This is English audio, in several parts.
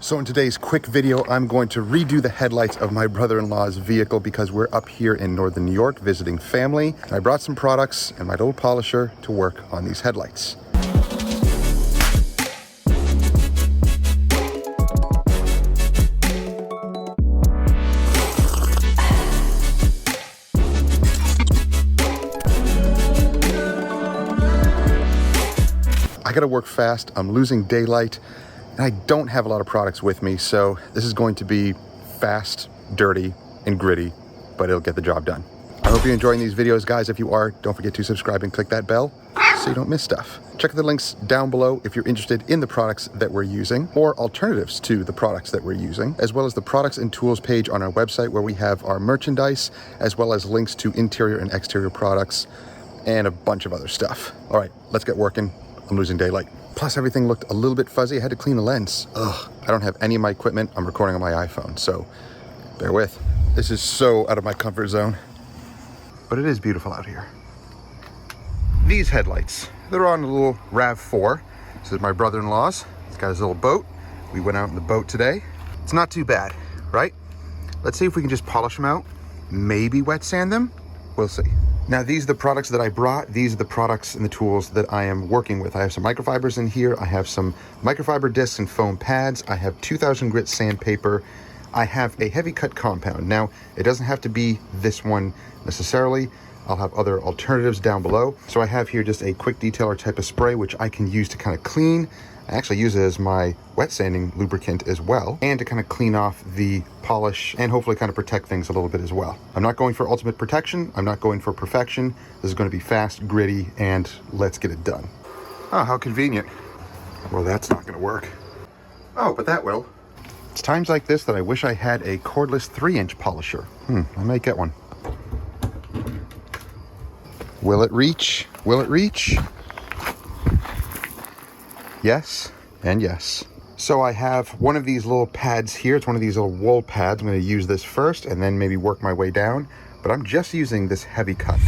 So in today's quick video, I'm going to redo the headlights of my brother-in-law's vehicle because we're up here in northern New York visiting family. And I brought some products and my little polisher to work on these headlights. I gotta work fast, I'm losing daylight, and I don't have a lot of products with me, so this is going to be fast, dirty, and gritty, but it'll get the job done. I hope you're enjoying these videos, guys. If you are, don't forget to subscribe and click that bell so you don't miss stuff. Check the links down below if you're interested in the products that we're using or alternatives to the products that we're using, as well as the products and tools page on our website where we have our merchandise, as well as links to interior and exterior products and a bunch of other stuff. All right, let's get working. I'm losing daylight. Plus everything looked a little bit fuzzy. I had to clean the lens. Ugh, I don't have any of my equipment. I'm recording on my iPhone, so bear with. This is so out of my comfort zone, but it is beautiful out here. These headlights, they're on a little RAV4. This is my brother-in-law's. He's got his little boat. We went out in the boat today. It's not too bad, right? Let's see if we can just polish them out. Maybe wet sand them. We'll see. Now, these are the products that I brought. These are the products and the tools that I am working with. I have some microfibers in here. I have some microfiber discs and foam pads. I have 2000 grit sandpaper. I have a heavy cut compound. Now, it doesn't have to be this one necessarily. I'll have other alternatives down below. So I have here just a quick detailer type of spray, which I can use to kind of clean. I actually use it as my wet sanding lubricant as well, and to kind of clean off the polish and hopefully kind of protect things a little bit as well. I'm not going for ultimate protection. I'm not going for perfection. This is going to be fast, gritty, and let's get it done. Oh, how convenient. Well, that's not going to work. Oh, but that will. It's times like this that I wish I had a cordless 3-inch polisher. I might get one. Will it reach? Will it reach? Yes, and yes. So I have one of these little pads here. It's one of these little wool pads. I'm going to use this first and then maybe work my way down. But I'm just using this heavy cut.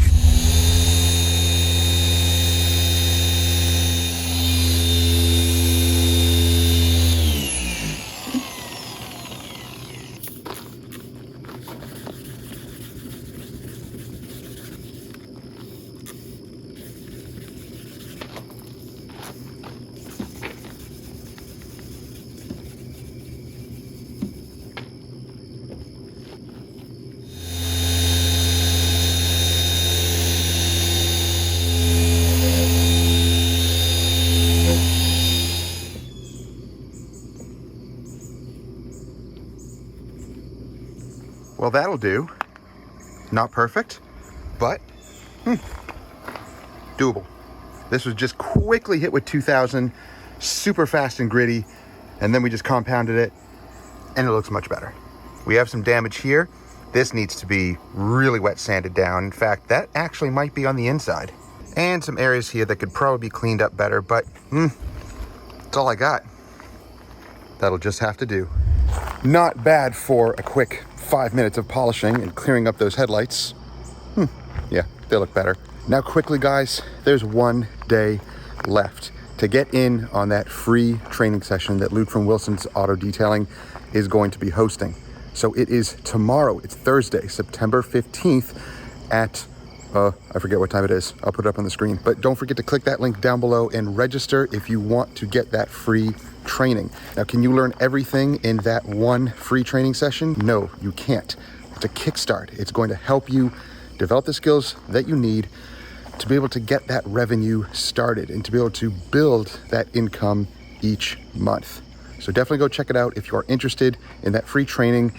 Well, that'll do. Not perfect, but doable. This was just quickly hit with 2000, super fast and gritty, and then we just compounded it, and it looks much better. We have some damage here. This needs to be really wet sanded down. In fact, that actually might be on the inside. And some areas here that could probably be cleaned up better, but that's all I got. That'll just have to do. Not bad for a quick 5 minutes of polishing and clearing up those headlights. Yeah, they look better. Now quickly, guys, there's one day left to get in on that free training session that Luke from Wilson's Auto Detailing is going to be hosting. So it is tomorrow. It's Thursday, September 15th at, I forget what time it is. I'll put it up on the screen. But don't forget to click that link down below and register if you want to get that free training. Now, can you learn everything in that one free training session? No, you can't. It's a kickstart. It's going to help you develop the skills that you need to be able to get that revenue started and to be able to build that income each month. So definitely go check it out if you are interested in that free training,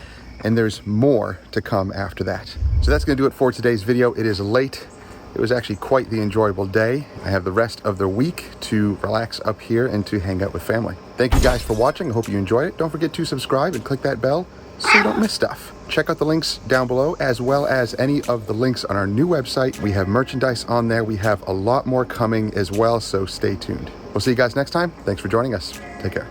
and there's more to come after that. So that's going to do it for today's video. It is late. It was actually quite the enjoyable day. I have the rest of the week to relax up here and to hang out with family. Thank you guys for watching. I hope you enjoyed it. Don't forget to subscribe and click that bell so you don't miss stuff. Check out the links down below, as well as any of the links on our new website. We have merchandise on there. We have a lot more coming as well, so stay tuned. We'll see you guys next time. Thanks for joining us. Take care.